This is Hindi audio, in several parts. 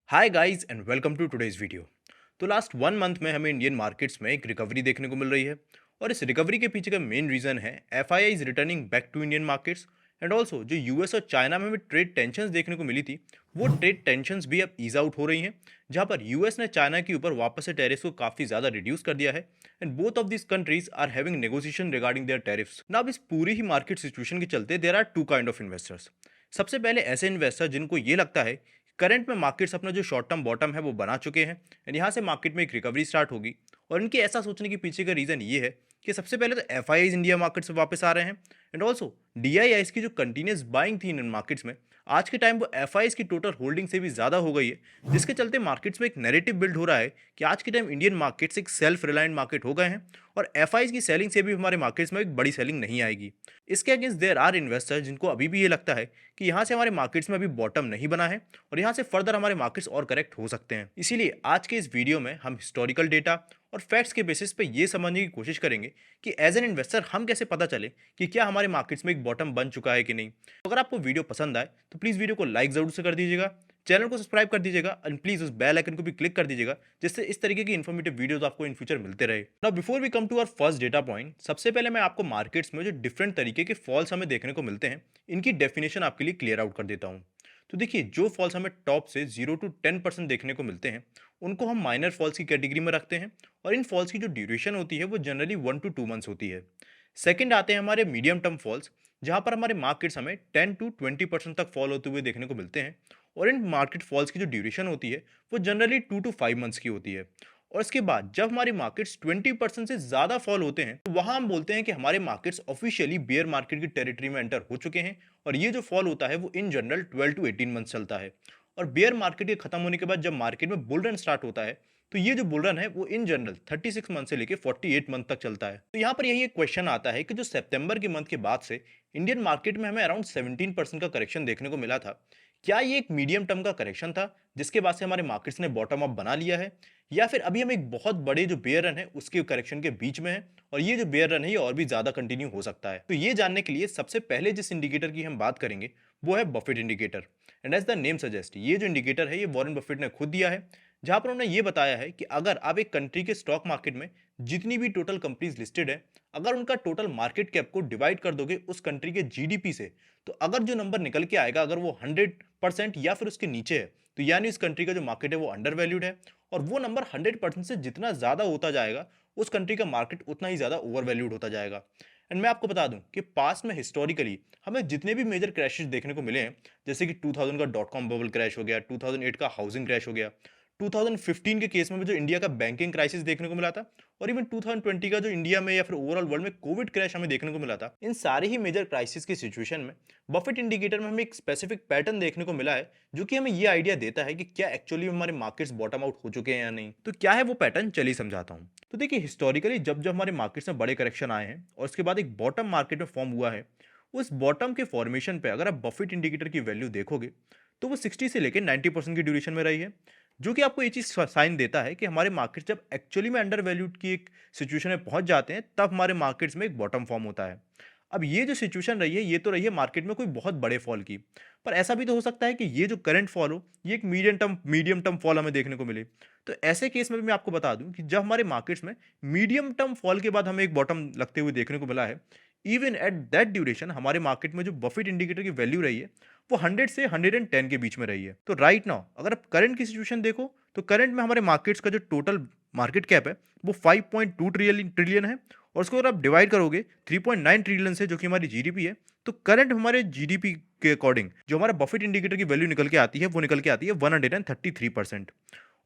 Hi guys and welcome to today's video. तो लास्ट 1 मंथ में हमें इंडियन मार्केट्स में एक रिकवरी देखने को मिल रही है और इस रिकवरी के पीछे का मेन रीजन है FII is returning back to Indian markets and also जो यूएस और चाइना में हमें ट्रेड टेंशंस देखने को मिली थी वो ट्रेड टेंशंस भी अब ईज आउट हो रही हैं, जहां पर यूएस ने चाइना के ऊपर वापस से टैरिफ्स को काफी ज्यादा रिड्यूस कर दिया है and both of this countries are having negotiation regarding their tariffs. ना अब इस पूरी ही मार्केट सिचुएशन के चलते there are two kind of investors. सबसे पहले ऐसे इन्वेस्टर जिनको ये लगता है करंट में मार्केट्स अपना जो शॉर्ट टर्म बॉटम है वो बना चुके हैं एंड यहाँ से मार्केट में एक रिकवरी स्टार्ट होगी। और इनके ऐसा सोचने के पीछे का रीज़न ये है कि सबसे पहले तो एफ इंडिया मार्केट से वापस आ रहे हैं एंड ऑल्सो डी की जो कंटिन्यूस बाइंग थी इन मार्केट्स में आज के टाइम वो एफ की टोटल होल्डिंग से भी ज़्यादा हो गई है, जिसके चलते मार्केट्स में एक नैरेटिव बिल्ड हो रहा है कि आज के टाइम इंडियन मार्केट्स एक सेल्फ रिलायंट मार्केट हो गए हैं और एफ की सेलिंग से भी हमारे मार्केट्स में एक बड़ी सेलिंग नहीं आएगी। इसके अगेंस्ट देयर आर इन्वेस्टर्स जिनको अभी भी ये लगता है कि यहाँ से हमारे मार्केट्स में अभी बॉटम नहीं बना है और यहाँ से फर्दर हमारे मार्केट्स और करेक्ट हो सकते हैं। इसीलिए आज के इस वीडियो में हम हिस्टोरिकल डेटा और फैक्ट्स के बेसिस पे ये समझने की कोशिश करेंगे कि एज एन इन्वेस्टर हम कैसे पता चले कि क्या हमारे मार्केट्स में एक बॉटम बन चुका है कि नहीं। तो अगर आपको वीडियो पसंद आए तो प्लीज़ वीडियो को लाइक ज़रूर से कर दीजिएगा, चैनल को सब्सक्राइब कर दीजिएगा एंड प्लीज़ उस बेल आइकन को भी क्लिक कर दीजिएगा, जिससे इस तरीके की इन्फॉर्मेटिव वीडियोस आपको इन फ्यूचर मिलते रहे। Now before we come to our first data point, सबसे पहले मैं आपको मार्केट्स में जो डिफरेंट तरीके के फॉल्स हमें देखने को मिलते हैं इनकी डेफिनेशन आपके लिए क्लियर आउट कर देता हूँ। तो देखिए, जो फॉल्स हमें टॉप से 0 to 10% देखने को मिलते हैं उनको हम माइनर फॉल्स की कैटेगरी में रखते हैं और इन फॉल्स की जो ड्यूरेशन होती है वो जनरली 1 to 2 मंथ्स होती है। सेकंड आते हैं हमारे मीडियम टर्म फॉल्स, जहां पर हमारे मार्केट्स हमें 10 to 20% तक फॉल होते हुए देखने को मिलते हैं और इन मार्केट फॉल्स की जो ड्यूरेशन होती है वो जनरली 2 to 5 मंथ्स की होती है। और इसके बाद जब हमारी मार्केट्स 20% से ज़्यादा फॉल होते हैं तो वहाँ हम बोलते हैं कि हमारे मार्केट्स ऑफिशियली बियर मार्केट की टेरिटरी में एंटर हो चुके हैं और ये जो फॉल होता है वो इन जनरल 12 to 18 मंथ्स चलता है। और बियर मार्केट के खत्म होने के बाद जब मार्केट में बुल रन स्टार्ट होता है तो ये जो बुल रन है वो इन जनरल 36 मंथ से लेकर 48 मंथ तक चलता है। तो यहाँ पर यही एक क्वेश्चन आता है कि जो सितंबर के मंथ के बाद से इंडियन मार्केट में हमें अराउंड 17% का करेक्शन देखने को मिला था, क्या ये एक मीडियम टर्म का करेक्शन था जिसके बाद से हमारे मार्केट्स ने बॉटम अप बना लिया है, या फिर अभी हम एक बहुत बड़े जो बेयर रन है उसके करेक्शन के बीच में है और ये जो बेयर रन है ये और भी ज्यादा कंटिन्यू हो सकता है। तो ये जानने के लिए सबसे पहले जिस इंडिकेटर की हम बात करेंगे वो है Buffett indicator. And as the name suggest, ये जो इंडिकेटर है ये वॉरेन बफेट ने खुद दिया है, जहां पर उन्होंने ये बताया है कि अगर आप एक कंट्री के स्टॉक मार्केट में जितनी भी टोटल कंपनीज लिस्टेड है, अगर उनका टोटल मार्केट कैप को डिवाइड कर दोगे उस कंट्री के जीडीपी से, तो अगर जो नंबर निकल के आएगा अगर वो 100% या फिर उसके नीचे है तो यानी उस कंट्री का जो मार्केट है वो अंडर वैल्यूड है, और वो नंबर 100% से जितना ज़्यादा होता जाएगा उस कंट्री का मार्केट उतना ही ज़्यादा ओवर वैल्यूड होता जाएगा। एंड मैं आपको बता दूं कि पास्ट में हिस्टोरिकली हमें जितने भी मेजर क्रैशेस देखने को मिले हैं, जैसे कि 2000 का डॉट कॉम बबल क्रैश हो गया, 2008 का हाउसिंग क्रैश हो गया, 2015 के केस में भी जो इंडिया का बैंकिंग क्राइसिस देखने को मिला था, और इवन 2020 का जो इंडिया में या फिर ओवरऑल वर्ल्ड में कोविड क्रैश हमें देखने को मिला था, इन सारे ही मेजर क्राइसिस की सिचुएशन में बफेट इंडिकेटर में हमें एक स्पेसिफिक पैटर्न देखने को मिला है जो कि हमें ये आइडिया देता है कि क्या एक्चुअली हमारे मार्केट्स बॉटम आउट हो चुके हैं या नहीं। तो क्या है वो पैटर्न, चलिए समझाता हूँ। तो देखिए, हिस्टोरिकली जब जब हमारे मार्केट्स में बड़े करेक्शन आए हैं और उसके बाद एक बॉटम मार्केट में फॉर्म हुआ है, उस बॉटम के फॉर्मेशन पे अगर आप बफेट इंडिकेटर की वैल्यू देखोगे तो वो 60 से लेकर 90% की ड्यूरेशन में रही है, जो कि आपको ये चीज़ साइन देता है कि हमारे मार्केट्स जब एक्चुअली में अंडर वैल्यूड की एक सिचुएशन में पहुंच जाते हैं तब हमारे मार्केट्स में एक बॉटम फॉर्म होता है। अब ये जो सिचुएशन रही है ये तो रही है मार्केट में कोई बहुत बड़े फॉल की, पर ऐसा भी तो हो सकता है कि ये जो करंट फॉल हो ये एक मीडियम टर्म फॉल हमें देखने को मिले। तो ऐसे केस में भी मैं आपको बता दूं कि जब हमारे मार्केट्स में मीडियम टर्म फॉल के बाद हमें एक बॉटम लगते हुए देखने को मिला है, इवन एट दैट ड्यूरेशन हमारे मार्केट में जो बफेट इंडिकेटर की वैल्यू रही है वो 100 से 110 के बीच में रही है। तो राइट नाउ अगर आप करंट की सिचुएशन देखो तो करंट में हमारे मार्केट्स का जो टोटल मार्केट कैप है वो 5.2 ट्रिलियन है, और उसको अगर आप डिवाइड करोगे 3.9 ट्रिलियन से जो कि हमारी जीडीपी है, तो करंट हमारे जीडीपी के अकॉर्डिंग जो हमारा बफेट इंडिकेटर की वैल्यू निकल के आती है वो निकल के आती है 133%।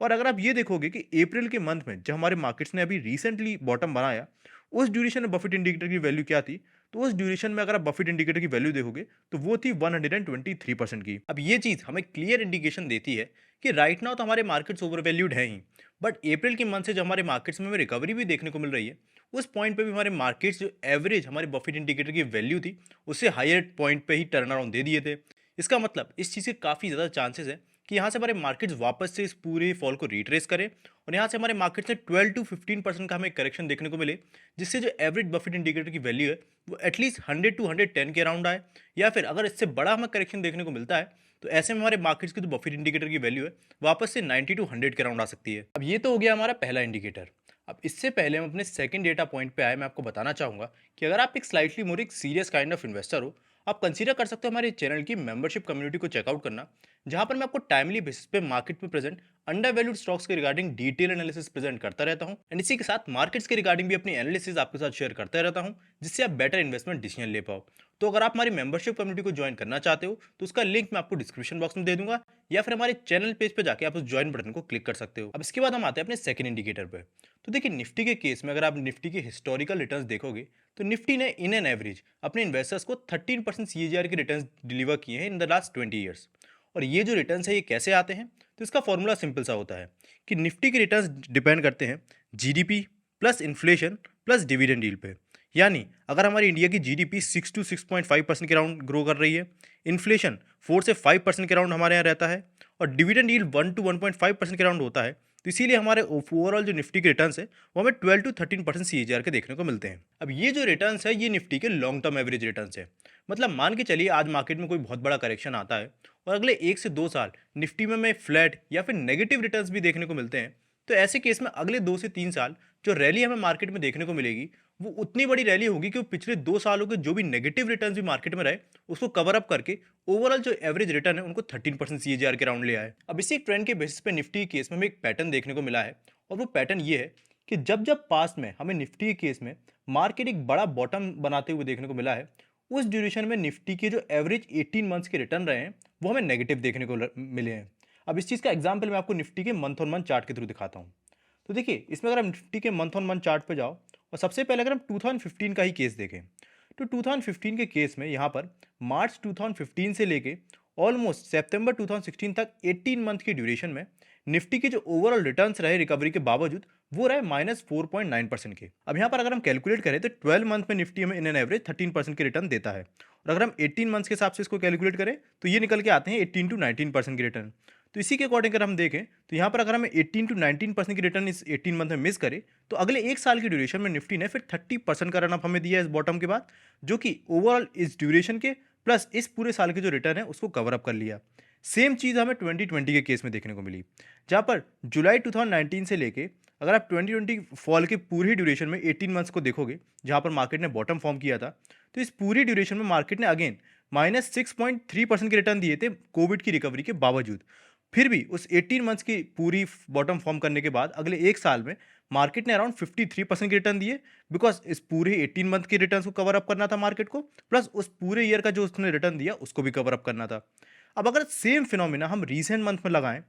और अगर आप ये देखोगे कि अप्रैल के मंथ में जब हमारे मार्केट्स ने अभी रिसेंटली बॉटम बनाया उस ड्यूरेशन में बफेट इंडिकेटर की वैल्यू क्या थी, तो उस ड्यूरेशन में अगर आप बफेट इंडिकेटर की वैल्यू देखोगे तो वो थी 123% की। अब ये चीज़ हमें क्लियर इंडिकेशन देती है कि राइट नाउ तो हमारे मार्केट्स ओवर वैल्यूड हैं ही, बट अप्रैल के मंथ से जब हमारे मार्केट्स में हमें रिकवरी भी देखने को मिल रही है, उस पॉइंट पे भी हमारे मार्केट्स जो एवरेज हमारे बफेट इंडिकेटर की वैल्यू थी उससे हायर पॉइंट पे ही टर्न अराउंड दे दिए थे। इसका मतलब इस चीज़ के काफ़ी ज़्यादा चांसेस है कि यहाँ से हमारे मार्केट्स वापस से इस पूरे फॉल को रिट्रेस करें और यहाँ से हमारे मार्केट से 12 to 15% का हमें करेक्शन देखने को मिले, जिससे जो एवरेज बफेट इंडिकेटर की वैल्यू है वो एटलीस्ट 100 to 110 के अराउंड आए, या फिर अगर इससे बड़ा हमें करेक्शन देखने को मिलता है तो ऐसे में हमारे मार्केट्स की जो बफेट इंडिकेटर की वैल्यू है वापस से 90 टू 100 के अराउंड आ सकती है। अब ये तो हो गया हमारा पहला इंडिकेटर। अब इससे पहले हम अपने सेकंड डेटा पॉइंट पे आए, मैं आपको बताना चाहूंगा कि अगर आप एक स्लाइटली मोर एक सीरियस काइंड ऑफ इन्वेस्टर हो, आप कंसीडर कर सकते हो हमारे चैनल की मेंबरशिप कम्युनिटी को चेकआउट करना, जहां पर मैं आपको टाइमली बेसिस पे मार्केट में प्रेजेंट अंडर वैल्यूड स्टॉक्स के रिगार्डिंग डिटेल एनालिसिस प्रेजेंट करता रहता हूं, एंड इसी के साथ मार्केट्स के रिगार्डिंग भी अपनी एनालिसिस आपके साथ शेयर करता रहता हूं, जिससे आप बेटर इन्वेस्टमेंट डिसीजन ले पाओ। तो अगर आप हमारी मेंबरशिप कम्युनिटी को ज्वाइन करना चाहते हो तो उसका लिंक मैं आपको डिस्क्रिप्शन बॉक्स में दे दूंगा, या फिर हमारे चैनल पेज पे जाके आप उस ज्वाइन बटन को क्लिक कर सकते हो। अब इसके बाद हम आते हैं अपने सेकंड इंडिकेटर पे। तो देखिए, निफ्टी के केस में अगर आप निफ्टी के हिस्टोरिकल रिटर्न्स देखोगे तो निफ्टी ने इन एन एवरेज अपने इन्वेस्टर्स को 13% सीएजीआर के रिटर्न्स डिलीवर किए हैं इन द लास्ट 20 ईयर्स। और ये जो रिटर्न्स है ये कैसे आते हैं, तो इसका फॉर्मूला सिंपल सा होता है कि निफ्टी के रिटर्न्स डिपेंड करते हैं GDP plus inflation plus dividend yield पे। यानी अगर हमारी इंडिया की जीडीपी 6 टू 6.5% के राउंड ग्रो कर रही है, इन्फ्लेशन 4 से 5% के राउंड हमारे यहाँ रहता है, और डिविडेंड यील्ड 1 टू 1.5% के राउंड होता है, तो इसीलिए हमारे ओवरऑल जो निफ्टी के रिटर्न्स है वो हमें 12 टू 13% सीएजीआर के देखने को मिलते हैं। अब ये जो रिटर्न्स है ये निफ्टी के लॉन्ग टर्म एवरेज रिटर्न्स है। मतलब मान के चलिए आज मार्केट में कोई बहुत बड़ा करेक्शन आता है और अगले 1 से 2 साल निफ्टी में हमें फ्लैट या फिर नेगेटिव रिटर्न्स भी देखने को मिलते हैं, तो ऐसे केस में अगले 2 से 3 साल जो रैली हमें मार्केट में देखने को मिलेगी वो उतनी बड़ी रैली होगी कि वो पिछले 2 सालों के जो भी नेगेटिव रिटर्न्स भी मार्केट में रहे उसको कवर अप करके ओवरऑल जो एवरेज रिटर्न है उनको 13% सीएजीआर के राउंड ले आए। अब इसी ट्रेंड के बेसिस पे निफ्टी के केस में हमें एक पैटर्न देखने को मिला है, और वो पैटर्न ये है कि जब जब पास्ट में हमें निफ्टी के केस में मार्केट एक बड़ा बॉटम बनाते हुए देखने को मिला है, उस ड्यूरेशन में निफ्टी के जो एवरेज 18 मंथ्स के रिटर्न रहे हैं वो हमें नेगेटिव देखने को मिले हैं। अब इस चीज़ का एग्जाम्पल मैं आपको निफ्टी के मंथ ऑन मंथ चार्ट के थ्रू दिखाता हूँ। तो देखिए, इसमें अगर आप निफ्टी के मंथ ऑन मंथ चार्ट पे जाओ और सबसे पहले अगर हम 2015 का ही केस देखें, तो 2015 के केस में यहाँ पर मार्च 2015 से लेके ऑलमोस्ट सितंबर 2016 तक 18 मंथ की ड्यूरेशन में निफ्टी के जो ओवरऑल रिटर्न्स रहे रिकवरी के बावजूद वो रहे -4.9% के। अब यहाँ पर अगर हम कैलकुलेट करें तो 12 मंथ में निफ्टी हमें इन एन एवरेज 13% के रिटर्न देता है, और अगर हम 18 मंथ्स के हिसाब से इसको कैलकुलेट करें तो ये निकल के आते हैं 18 टू 19% के रिटर्न। तो इसी के अकॉर्डिंग अगर हम देखें तो यहाँ पर अगर हमें 18 टू 19% की रिटर्न इस 18 मंथ में मिस करें तो अगले 1 साल की ड्यूरेशन में निफ्टी ने फिर 30% का रनअप हमें दिया है इस बॉटम के बाद, जो कि ओवरऑल इस ड्यूरेशन के प्लस इस पूरे साल के जो रिटर्न है उसको कवर अप कर लिया। सेम चीज़ हमें 2020 के केस में देखने को मिली, जहाँ पर जुलाई 2019 से लेके अगर आप 2020 फॉल के पूरी ड्यूरेशन में 18 मंथ्स को देखोगे जहाँ पर मार्केट ने बॉटम फॉर्म किया था, तो इस पूरी ड्यूरेशन में मार्केट ने अगेन -6.3% के रिटर्न दिए थे कोविड की रिकवरी के बावजूद। फिर भी उस 18 मंथ्स की पूरी बॉटम फॉर्म करने के बाद अगले 1 साल में मार्केट ने अराउंड 53% के रिटर्न दिए, बिकॉज इस पूरे 18 मंथ के रिटर्न को कवर अप करना था मार्केट को, प्लस उस पूरे ईयर का जो उसने रिटर्न दिया उसको भी कवर अप करना था। अब अगर सेम फिनोमिना हम रीसेंट मंथ में लगाएं,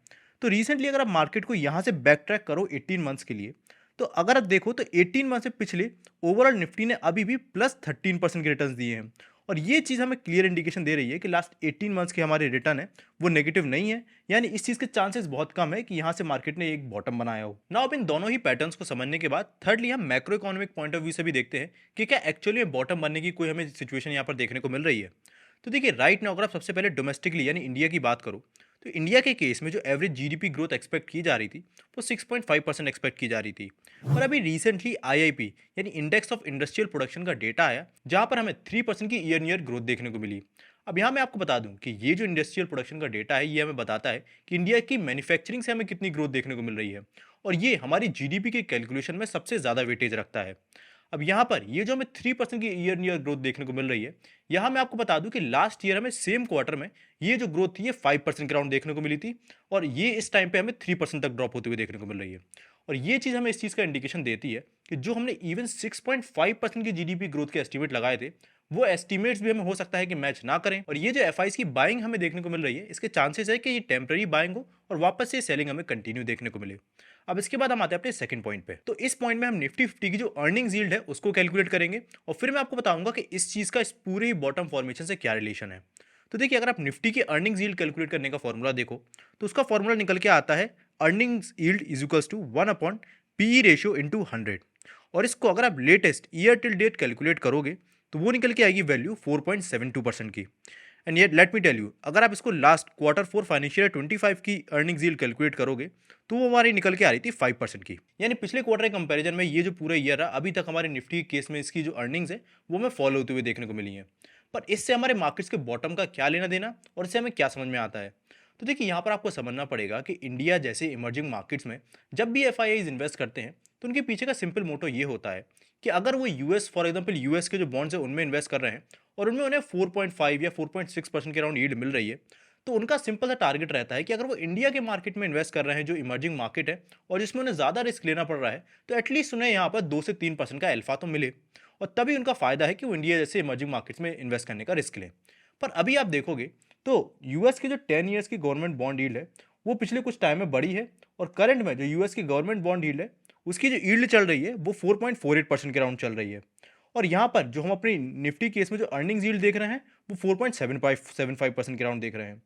तो रिसेंटली अगर आप मार्केट को यहाँ से बैक ट्रैक करो 18 मंथ्स के लिए, तो अगर आप देखो तो 18 मंथ से पिछले ओवरऑल निफ्टी ने अभी भी +13% के रिटर्न दिए हैं, और ये चीज़ हमें क्लियर इंडिकेशन दे रही है कि लास्ट 18 मंथ्स के हमारे रिटर्न है वो नेगेटिव नहीं है, यानी इस चीज़ के चांसेस बहुत कम है कि यहाँ से मार्केट ने एक बॉटम बनाया हो ना। अब इन दोनों ही पैटर्न्स को समझने के बाद थर्डली हम macro economic point of view से भी देखते हैं कि क्या एक्चुअली बॉटम बनने की कोई हमें सिचुएशन यहाँ पर देखने को मिल रही है। तो देखिए, राइट नाउ अगर आप सबसे पहले डोमेस्टिकली यानी इंडिया की बात करो, तो इंडिया के केस में जो एवरेज जीडीपी ग्रोथ एक्सपेक्ट की जा रही थी वो 6.5% एक्सपेक्ट की जा रही थी, और अभी रिसेंटली आईआईपी यानी इंडेक्स ऑफ इंडस्ट्रियल प्रोडक्शन का डेटा आया जहां पर हमें 3% की ईयर ग्रोथ देखने को मिली। अब यहाँ मैं आपको बता दूं कि ये जो इंडस्ट्रियल प्रोडक्शन का डेटा है ये हमें बताता है कि इंडिया की मैन्युफैक्चरिंग से हमें कितनी ग्रोथ देखने को मिल रही है, और ये हमारी जीडीपी के कैलकुलेशन में सबसे ज़्यादा वेटेज रखता है। अब यहाँ पर ये जो हमें 3% की ईयर ग्रोथ देखने को मिल रही है, यहाँ मैं आपको बता दूं कि लास्ट ईयर हमें सेम क्वार्टर में ये जो ग्रोथ थी ये 5% के राउंड देखने को मिली थी, और ये इस टाइम पे हमें 3% तक ड्रॉप होते हुए देखने को मिल रही है। और ये चीज़ हमें इस चीज़ का इंडिकेशन देती है कि जो हमने इवन 6.5% की जीडीपी ग्रोथ के एस्टिमेट लगाए थे वो एस्टिमेट्स भी हमें हो सकता है कि मैच ना करें, और ये जो एफआईज की बाइंग हमें देखने को मिल रही है इसके चांसेस है कि ये टेम्पररी बाइंग हो और वापस से सेलिंग हमें कंटिन्यू देखने को मिले। अब इसके बाद हम आते हैं अपने सेकंड पॉइंट पे। तो इस पॉइंट में हम निफ्टी 50 की जो अर्निंग्स यील्ड है उसको कैलकुलेट करेंगे, और फिर मैं आपको बताऊंगा कि इस चीज़ का इस पूरे बॉटम फॉर्मेशन से क्या रिलेशन है। तो देखिए, अगर आप निफ्टी की अर्निंग्स यील्ड कैलकुलेट करने का फॉर्मूला देखो तो उसका फॉर्मूला निकल के आता है earnings yield is equals to 1/PE ratio into 100, और इसको अगर आप latest year till date calculate करोगे तो वो निकल के आएगी वैल्यू 4.72% की। And yet let me tell you, अगर आप इसको लास्ट Q4 फाइनेंशियल 25 की अर्निंग्स यील्ड कैलकुलेट करोगे तो वो हमारी निकल के आ रही थी 5% की। यानी पिछले क्वार्टर के कंपैरिजन में ये जो पूरा ईयर रहा अभी तक हमारे निफ्टी केस में इसकी जो अर्निंग्स है वो हमें फॉलो होते हुए देखने को मिली है। पर इससे हमारे मार्केट्स के बॉटम का क्या लेना देना और इससे हमें क्या समझ में आता है? तो देखिए, यहाँ पर आपको समझना पड़ेगा कि इंडिया जैसे इमर्जिंग मार्केट्स में जब भी एफआईआईज इन्वेस्ट करते हैं तो उनके पीछे का सिंपल मोटो ये होता है कि अगर वो यूएस फॉर एग्जांपल यूएस के जो बॉन्ड्स है उनमें इन्वेस्ट कर रहे हैं और उनमें उन्हें 4.5 या 4.6% के अराउंड यील्ड मिल रही है, तो उनका सिंपल सा टारगेट रहता है कि अगर वो इंडिया के मार्केट में इन्वेस्ट कर रहे हैं जो इमर्जिंग मार्केट है और जिसमें उन्हें ज़्यादा रिस्क लेना पड़ रहा है, तो एटलीस्ट उन्हें यहाँ पर 2 से 3% का अल्फा तो मिले और तभी उनका फायदा है कि वो इंडिया जैसे इमर्जिंग मार्केट्स में इन्वेस्ट करने का रिस्क लें। पर अभी आप देखोगे तो यूएस की जो 10 ईयर्स की गवर्नमेंट बॉन्ड यील्ड है वो पिछले कुछ टाइम में बढ़ी है और करंट में जो यूएस की गवर्नमेंट बॉन्ड यील्ड है उसकी जो यील्ड चल रही है वो 4.48% के राउंड चल रही है। और यहाँ पर जो हम अपनी निफ्टी केस में जो अर्निंग्स यील्ड देख रहे हैं वो 4.75% के राउंड देख रहे हैं।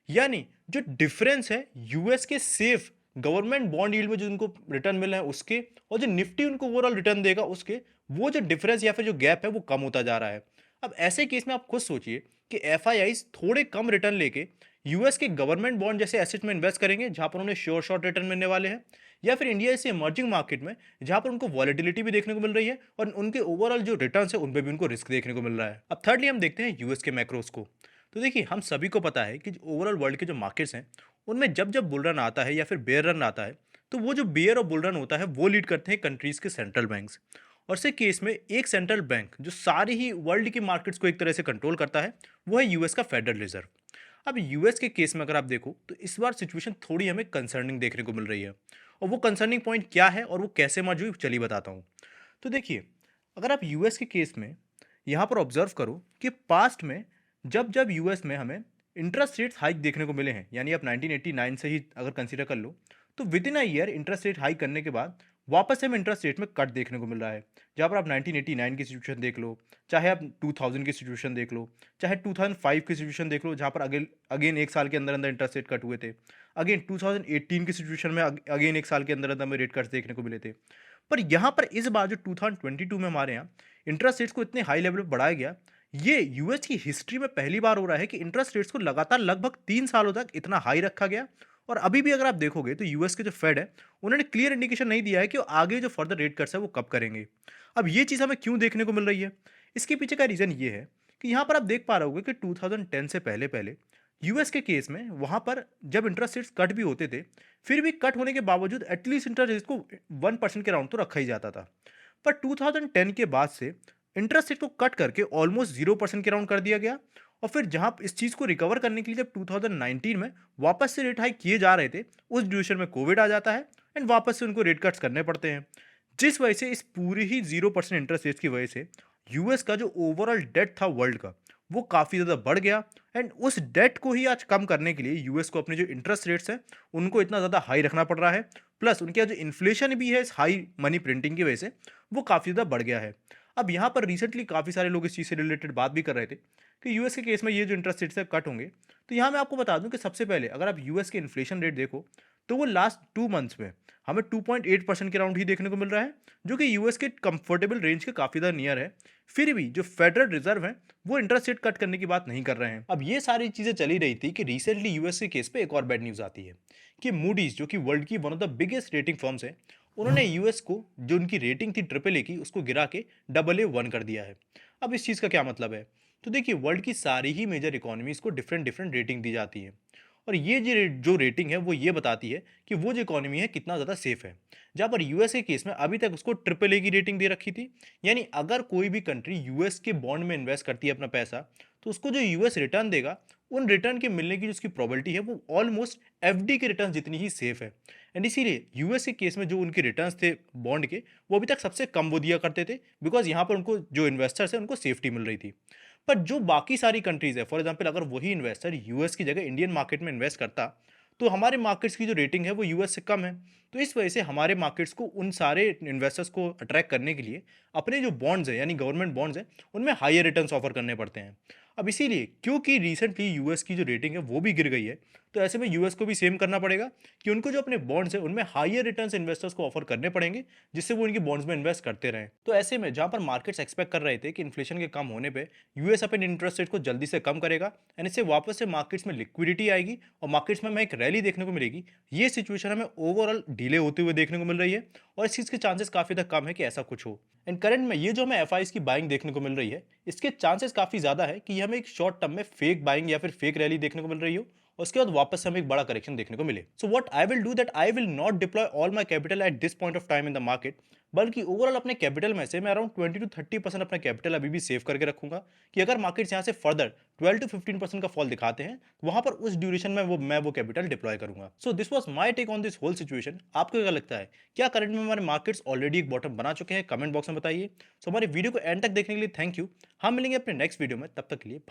यानी जो डिफरेंस है यूएस के सेफ गवर्नमेंट बॉन्ड यील्ड में जो उनको रिटर्न मिल रहा है उसके और जो निफ्टी उनको ओवरऑल रिटर्न देगा उसके, वो जो डिफरेंस या फिर जो गैप है वो कम होता जा रहा है। अब ऐसे केस में आप खुद सोचिए कि एफआईआईज थोड़े कम रिटर्न लेके यूएस के गवर्नमेंट बॉन्ड जैसे एसेट में इन्वेस्ट करेंगे जहां पर उन्हें श्योर शॉर्ट रिटर्न मिलने वाले हैं, या फिर इंडिया जैसे इमर्जिंग मार्केट में जहां पर उनको वॉलेटिलिटी भी देखने को मिल रही है और उनके ओवरऑल जो रिटर्न है उन पर भी उनको रिस्क देखने को मिल रहा है। अब थर्डली हम देखते हैं यूएस के मैक्रोस को। तो देखिए, हम सभी को पता है कि ओवरऑल वर्ल्ड के जो मार्केट्स हैं उनमें जब जब बुल रन आता है या फिर बेयर रन आता है, तो वो जो बेयर और बुल रन होता है वो लीड करते हैं कंट्रीज के सेंट्रल बैंक्स। और से केस में एक सेंट्रल बैंक जो सारी ही वर्ल्ड की मार्केट्स को एक तरह से कंट्रोल करता है वो है यूएस का फेडरल रिजर्व। अब यूएस के केस में अगर आप देखो तो इस बार सिचुएशन थोड़ी हमें कंसर्निंग देखने को मिल रही है और वो कंसर्निंग पॉइंट क्या है और वो कैसे मर्ज हुई चलिए बताता हूँ। तो देखिए, अगर आप यूएस के केस में यहाँ पर ऑब्जर्व करो कि पास्ट में जब जब यूएस में हमें इंटरेस्ट रेट्स हाइक देखने को मिले हैं, यानी आप 1989 से ही अगर कंसीडर कर लो, तो with in a year interest rate hike करने के बाद वापस से हमें इंटरेस्ट रेट में कट देखने को मिल रहा है। जहाँ पर आप 1989 की सिचुएशन देख लो, चाहे आप 2000 की सिचुएशन देख लो, चाहे 2005 की सिचुएशन देख लो जहाँ पर अगेन अगेन एक साल के अंदर अंदर इंटरेस्ट रेट कट हुए थे। अगेन 2018 की सिचुएशन में अगेन एक साल के अंदर अंदर हमें रेट कट्स देखने को मिले थे। पर यहाँ पर इस बार जो 2022 में हमारे यहाँ इंटरेस्ट रेट्स को इतने हाई लेवल पर बढ़ाया गया, ये यूएस की हिस्ट्री में पहली बार हो रहा है कि इंटरेस्ट रेट्स को लगातार लगभग 3 सालों तक इतना हाई रखा गया। और अभी भी अगर आप देखोगे तो यूएस के जो फेड है उन्होंने क्लियर इंडिकेशन नहीं दिया है कि वो आगे जो फर्दर रेट कट्स है वो कब करेंगे। अब ये चीज़ हमें क्यों देखने को मिल रही है, इसके पीछे का रीज़न ये है कि यहाँ पर आप देख पा रहे होगे कि 2010 से पहले पहले यूएस के केस में वहाँ पर जब इंटरेस्ट रेट्स कट भी होते थे, फिर भी कट होने के बावजूद एटलीस्ट इंटरेस्ट रेट को 1% के राउंड तो रखा ही जाता था। पर 2010 के बाद से इंटरेस्ट रेट को कट करके ऑलमोस्ट 0% के राउंड कर दिया गया। और फिर जहां इस चीज़ को रिकवर करने के लिए जब 2019 में वापस से रेट हाइक किए जा रहे थे, उस ड्यूरेशन में कोविड आ जाता है एंड वापस से उनको रेट कट्स करने पड़ते हैं, जिस वजह से इस पूरी ही 0% इंटरेस्ट रेट की वजह से यूएस का जो ओवरऑल डेट था वर्ल्ड का वो काफ़ी ज़्यादा बढ़ गया। एंड उस डेट को ही आज कम करने के लिए यूएस को अपने जो इंटरेस्ट रेट्स हैं उनको इतना ज़्यादा हाई रखना पड़ रहा है, प्लस उनके जो इन्फ्लेशन भी है इस हाई मनी प्रिंटिंग की वजह से वो काफ़ी ज़्यादा बढ़ गया है। अब यहाँ पर रिसेंटली काफ़ी सारे लोग इस चीज़ से रिलेटेड बात भी कर रहे थे कि यूएस के केस में ये जो इंटरेस्ट रेट्स है कट होंगे। तो यहाँ मैं आपको बता दूं कि सबसे पहले अगर आप यूएस के इन्फ्लेशन रेट देखो तो वो लास्ट 2 मंथ्स में हमें 2.8% के राउंड ही देखने को मिल रहा है, जो कि यूएस के कंफर्टेबल रेंज के काफ़ी ज़्यादा नियर है। फिर भी जो फेडरल रिजर्व है वो इंटरेस्ट रेट कट करने की बात नहीं कर रहे हैं। अब ये सारी चीज़ें चली रही थी कि रिसेंटली यूएस के केस पे एक और बैड न्यूज़ आती है कि मूडीज जो कि वर्ल्ड की one of the biggest rating firms है, उन्होंने यूएस को जो उनकी रेटिंग थी AAA की उसको गिरा के AA1 कर दिया है। अब इस चीज़ का क्या मतलब है? तो देखिए, वर्ल्ड की सारी ही मेजर इकोनॉमीज़ को डिफरेंट डिफरेंट रेटिंग दी जाती है और ये जो रेटिंग है वो ये बताती है कि वो जो इकोनॉमी है कितना ज़्यादा सेफ है। जहाँ पर यूएस के केस में अभी तक उसको AAA की रेटिंग दे रखी थी, यानी अगर कोई भी कंट्री यूएस के बॉन्ड में इन्वेस्ट करती है अपना पैसा, तो उसको जो यूएस रिटर्न देगा उन रिटर्न के मिलने की जो उसकी प्रोबेबिलिटी है वो ऑलमोस्ट एफडी के रिटर्न जितनी ही सेफ है। एंड इसीलिए यूएस के केस में जो उनके रिटर्न्स थे बॉन्ड के वो अभी तक सबसे कम वो दिया करते थे, बिकॉज यहाँ पर उनको जो इन्वेस्टर्स है उनको सेफ्टी मिल रही थी। पर जो बाकी सारी कंट्रीज है, फॉर एग्जांपल अगर वही इन्वेस्टर यूएस की जगह इंडियन मार्केट में इन्वेस्ट करता, तो हमारे मार्केट्स की जो रेटिंग है वो यूएस से कम है। तो इस वजह से हमारे मार्केट्स को उन सारे इन्वेस्टर्स को अट्रैक्ट करने के लिए अपने जो बॉन्ड्स है यानी गवर्नमेंट बॉन्ड्स हैं उनमें हायर रिटर्न्स ऑफर करने पड़ते हैं। अब इसीलिए क्योंकि रिसेंटली यूएस की जो रेटिंग है वो भी गिर गई है, तो ऐसे में यूएस को भी सेम करना पड़ेगा कि उनको जो अपने बॉन्ड्स है उनमें हायर रिटर्न्स इन्वेस्टर्स को ऑफर करने पड़ेंगे, जिससे वो इनकी बॉन्ड्स में इन्वेस्ट करते रहें। तो ऐसे में जहां पर मार्केट्स एक्सपेक्ट कर रहे थे कि इन्फ्लेशन के कम होने पे यूएस अपने इंटरेस्ट रेट को जल्दी से कम करेगा एंड इससे वापस से मार्केट्स में लिक्विडिटी आएगी और मार्केट्स में हमें एक रैली देखने को मिलेगी, ये सिचुएशन हमें ओवरऑल डिले होते हुए देखने को मिल रही है और इस चीज़ के चांसेस काफ़ी तक कम है कि ऐसा कुछ हो। एंड करंट में ये जो हमें एफ की बाइंग देखने को मिल रही है, इसके चांसेस काफी ज्यादा है कि ये हमें एक शॉर्ट टर्म में फेक बाइंग या फिर फेक रैली देखने को मिल रही हो, और उसके बाद वापस से हमें एक बड़ा करेक्शन देखने को मिले। So what I will do that I will not deploy all my capital at this point of time in the market, बल्कि ओवरऑल अपने कैपिटल में से मैं अराउंड 20 to 30% अपना कैपिटल अभी भी सेव करके रखूंगा कि अगर मार्केट्स यहाँ से फर्दर 12 to 15% का फॉल दिखाते हैं, वहां पर उस ड्यूरेशन में मैं वो कैपिटल डिप्लॉय करूंगा। So this was my take on this whole situation. आपको क्या लगता है, क्या करंट में हमारे मार्केट्स ऑलरेडी एक बॉटम बना चुके हैं? कमेंट बॉक्स में बताइए। सो हमारे वीडियो को एंड तक देखने के लिए थैंक यू। हम मिलेंगे अपने नेक्स्ट वीडियो में, तब तक के लिए